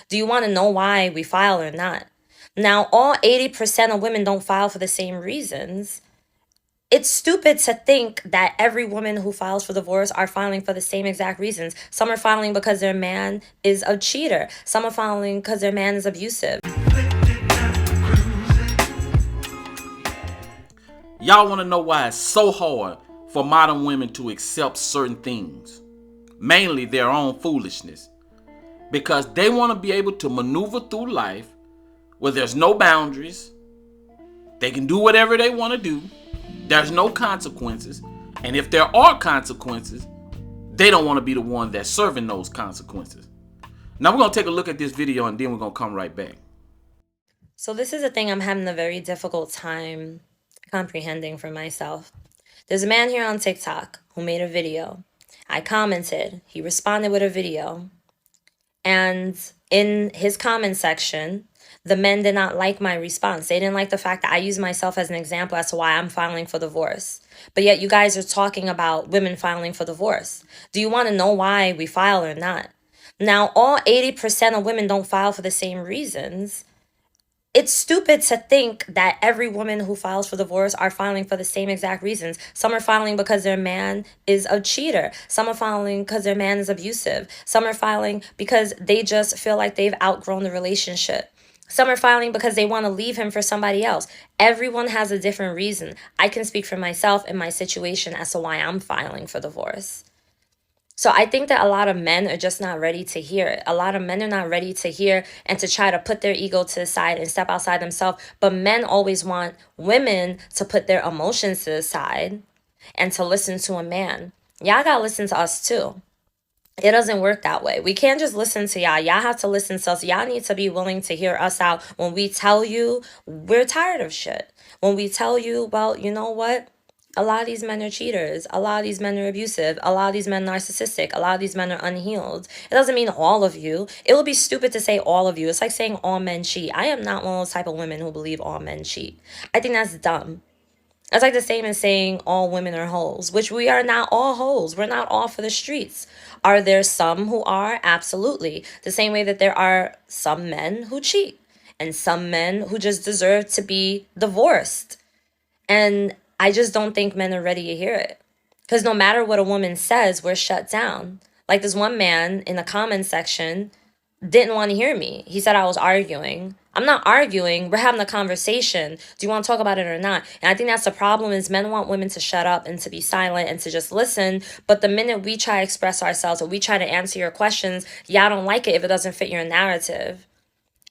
Do you want to know why we file or not? Now, all 80% of women don't file for the same reasons. It's stupid to think that every woman who files for divorce are filing for the same exact reasons. Some are filing because their man is a cheater. Some are filing because their man is abusive. Y'all want to know why it's so hard for modern women to accept certain things, mainly their own foolishness, because they want to be able to maneuver through life where there's no boundaries. They can do whatever they want to do. There's no consequences. And if there are consequences, they don't want to be the one that's serving those consequences. Now we're going to take a look at this video and then we're going to come right back. So this is a thing I'm having a very difficult time comprehending for myself. There's a man here on TikTok who made a video. I commented. He responded with a video. And in his comment section, the men did not like my response. They didn't like the fact that I used myself as an example as to why I'm filing for divorce. But yet you guys are talking about women filing for divorce. Do you want to know why we file or not? Now, all 80% of women don't file for the same reasons. It's stupid to think that every woman who files for divorce are filing for the same exact reasons. Some are filing because their man is a cheater. Some are filing because their man is abusive. Some are filing because they just feel like they've outgrown the relationship. Some are filing because they want to leave him for somebody else. Everyone has a different reason. I can speak for myself and my situation as to why I'm filing for divorce. So I think that a lot of men are just not ready to hear it. A lot of men are not ready to hear and to try to put their ego to the side and step outside themselves. But men always want women to put their emotions to the side and to listen to a man. Y'all gotta listen to us too. It doesn't work that way. We can't just listen to y'all. Y'all have to listen to us. Y'all need to be willing to hear us out when we tell you we're tired of shit. When we tell you, well, you know what? A lot of these men are cheaters. A lot of these men are abusive. A lot of these men are narcissistic. A lot of these men are unhealed. It doesn't mean all of you. It would be stupid to say all of you. It's like saying all men cheat. I am not one of those type of women who believe all men cheat. I think that's dumb. It's like the same as saying all women are hoes, which we are not all hoes. We're not all for the streets. Are there some who are? Absolutely. The same way that there are some men who cheat and some men who just deserve to be divorced. And I just don't think men are ready to hear it. Because no matter what a woman says, we're shut down. Like this one man in the comment section didn't want to hear me. He said I was arguing. I'm not arguing. We're having a conversation. Do you want to talk about it or not? And I think that's the problem is men want women to shut up and to be silent and to just listen. But the minute we try to express ourselves or we try to answer your questions, y'all don't like it if it doesn't fit your narrative.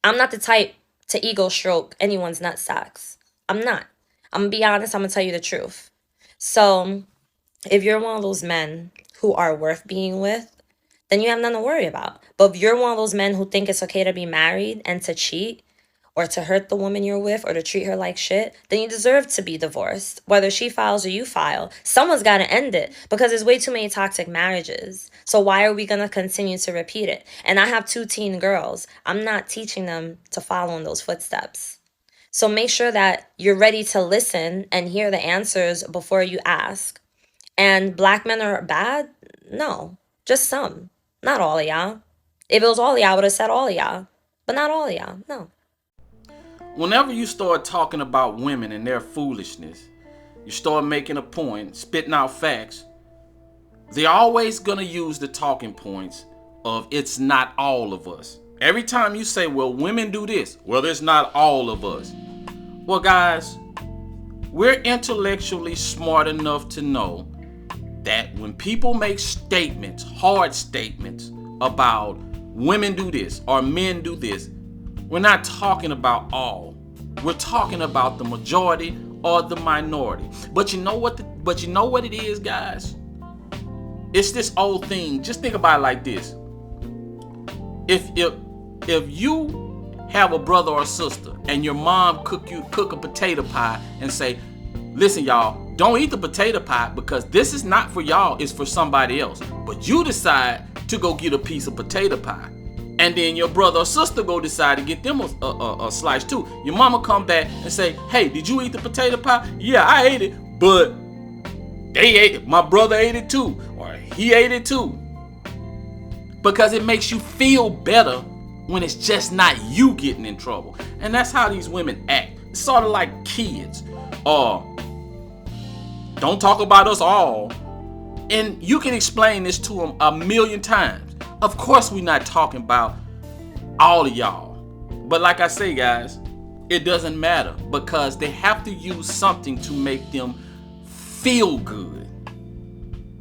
I'm not the type to ego stroke anyone's nutsacks. I'm not. I'm going to be honest. I'm going to tell you the truth. So if you're one of those men who are worth being with, then you have nothing to worry about. But if you're one of those men who think it's okay to be married and to cheat or to hurt the woman you're with or to treat her like shit, then you deserve to be divorced. Whether she files or you file, someone's got to end it because there's way too many toxic marriages. So why are we going to continue to repeat it? And I have 2 teen girls. I'm not teaching them to follow in those footsteps. So make sure that you're ready to listen and hear the answers before you ask. And black men are bad? No, just some. Not all of y'all. If it was all of y'all, I would have said all of y'all. But not all of y'all, no. Whenever you start talking about women and their foolishness, you start making a point, spitting out facts, they're always going to use the talking points of it's not all of us. Every time you say, well, women do this, well, it's not all of us. Well, guys, we're intellectually smart enough to know that when people make statements, hard statements about women do this or men do this, we're not talking about all. We're talking about the majority or the minority. But you know what it is, guys? It's this old thing. Just think about it like this. If you have a brother or sister and your mom cook a potato pie and say, listen, y'all, don't eat the potato pie because this is not for y'all, it's for somebody else. But you decide to go get a piece of potato pie. And then your brother or sister go decide to get them a slice too. Your mama come back and say, hey, did you eat the potato pie? Yeah, I ate it, but they ate it. My brother ate it too, or he ate it too. Because it makes you feel better when it's just not you getting in trouble. And that's how these women act. It's sort of like kids. Don't talk about us all. And you can explain this to them a million times. Of course we're not talking about all of y'all. But like I say, guys, it doesn't matter because they have to use something to make them feel good.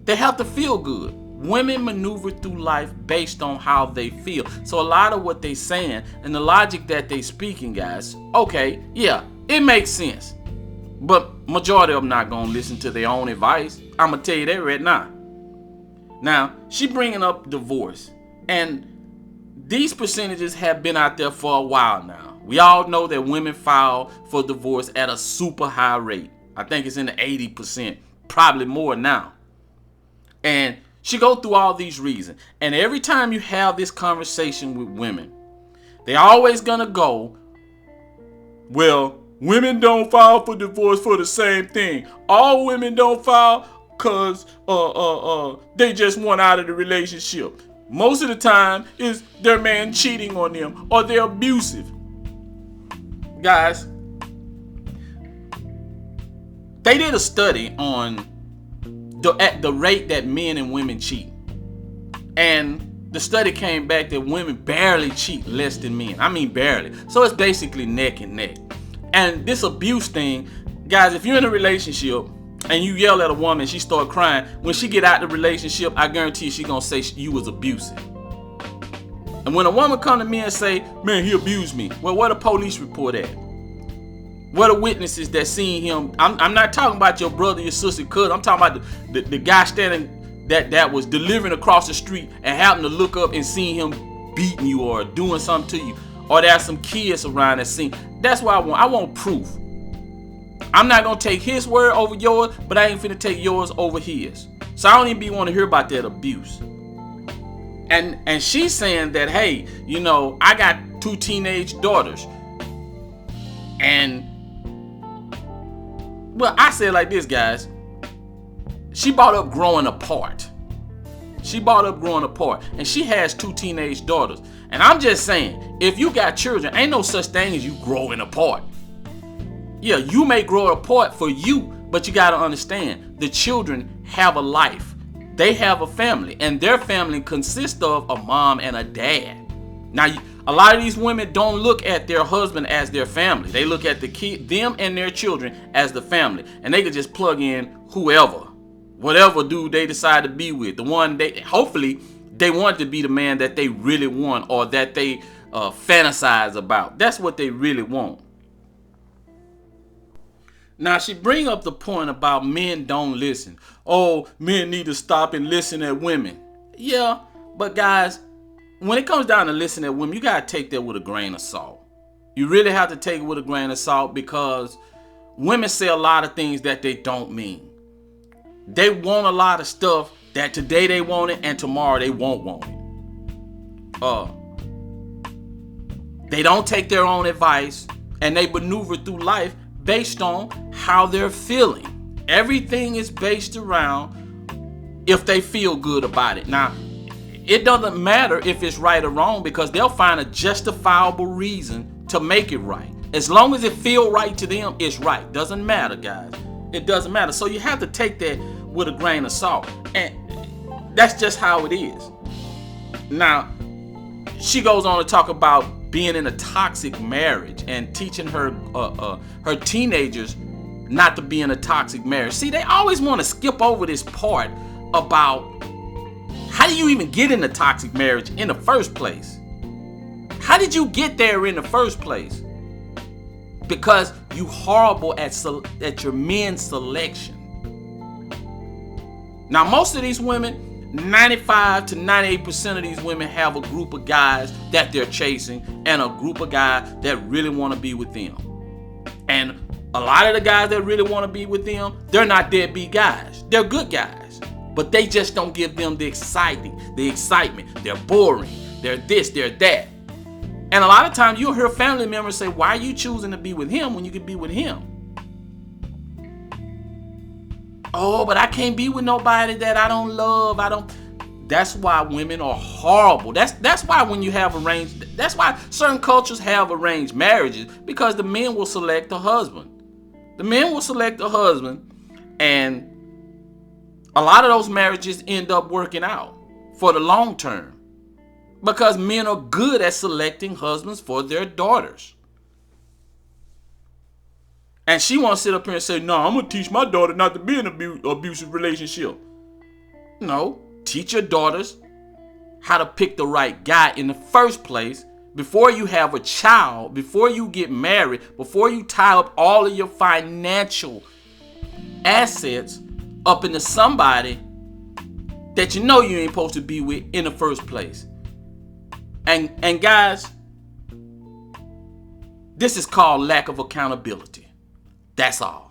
They have to feel good. Women maneuver through life based on how they feel. So a lot of what they saying and the logic that they speaking, guys, okay, yeah, it makes sense. But majority of them not going to listen to their own advice. I'm going to tell you that right now. Now, she bringing up divorce. And these percentages have been out there for a while now. We all know that women file for divorce at a super high rate. I think it's in the 80%, probably more now. And she go through all these reasons. And every time you have this conversation with women, they always going to go, well, women don't file for divorce for the same thing. All women don't file because they just want out of the relationship. Most of the time is their man cheating on them or they're abusive. Guys, they did a study on at the rate that men and women cheat. And the study came back that women barely cheat less than men. I mean barely. So it's basically neck and neck. And this abuse thing, guys, if you're in a relationship and you yell at a woman, she start crying, when she get out the relationship, I guarantee she gonna say you was abusive. And when a woman come to me and say, man, he abused me, well, where the police report at? Where the witnesses that seen him? I'm not talking about your brother, your sister, cousin. I'm talking about the guy standing that was delivering across the street and happened to look up and seen him beating you or doing something to you. Or there's some kids around that scene. That's what I want proof. I'm not gonna take his word over yours, but I ain't finna take yours over his. So I don't even want to hear about that abuse. And she's saying that, hey, you know, I got 2 teenage daughters. And well, I say it like this, guys. She brought up growing apart. And she has 2 teenage daughters. And I'm just saying, if you got children, ain't no such thing as you growing apart. Yeah, you may grow apart for you, but you got to understand, the children have a life. They have a family, and their family consists of a mom and a dad. Now, a lot of these women don't look at their husband as their family. They look at them and their children as the family, and they could just plug in whatever dude they decide to be with. The one hopefully they want to be the man that they really want or that they fantasize about. That's what they really want. Now, she bring up the point about men don't listen. Oh, men need to stop and listen at women. Yeah, but guys, when it comes down to listening at women, you got to take that with a grain of salt. You really have to take it with a grain of salt because women say a lot of things that they don't mean. They want a lot of stuff that today they want it and tomorrow they won't want it. They don't take their own advice and they maneuver through life based on how they're feeling. Everything is based around if they feel good about it. Now, it doesn't matter if it's right or wrong because they'll find a justifiable reason to make it right. As long as it feels right to them, it's right. Doesn't matter, guys. It doesn't matter. So you have to take that with a grain of salt. And that's just how it is. Now, she goes on to talk about being in a toxic marriage and teaching her teenagers not to be in a toxic marriage. See, they always want to skip over this part about how do you even get in a toxic marriage in the first place? How did you get there in the first place? Because you horrible at your men's selection. Now, most of these women, 95 to 98% of these women have a group of guys that they're chasing and a group of guys that really want to be with them. And a lot of the guys that really want to be with them, they're not deadbeat guys. They're good guys. But they just don't give them the excitement. They're boring. They're this, they're that. And a lot of times you'll hear family members say, why are you choosing to be with him when you could be with him? Oh, but I can't be with nobody that I don't love. That's why women are horrible. That's why when you have arranged, that's why certain cultures have arranged marriages, because the men will select the husband. The men will select the husband, and a lot of those marriages end up working out for the long term because men are good at selecting husbands for their daughters. And she wants to sit up here and say, no, I'm going to teach my daughter not to be in an abusive relationship. No, teach your daughters how to pick the right guy in the first place before you have a child, before you get married, before you tie up all of your financial assets up into somebody that you know you ain't supposed to be with in the first place. And guys, this is called lack of accountability. That's all.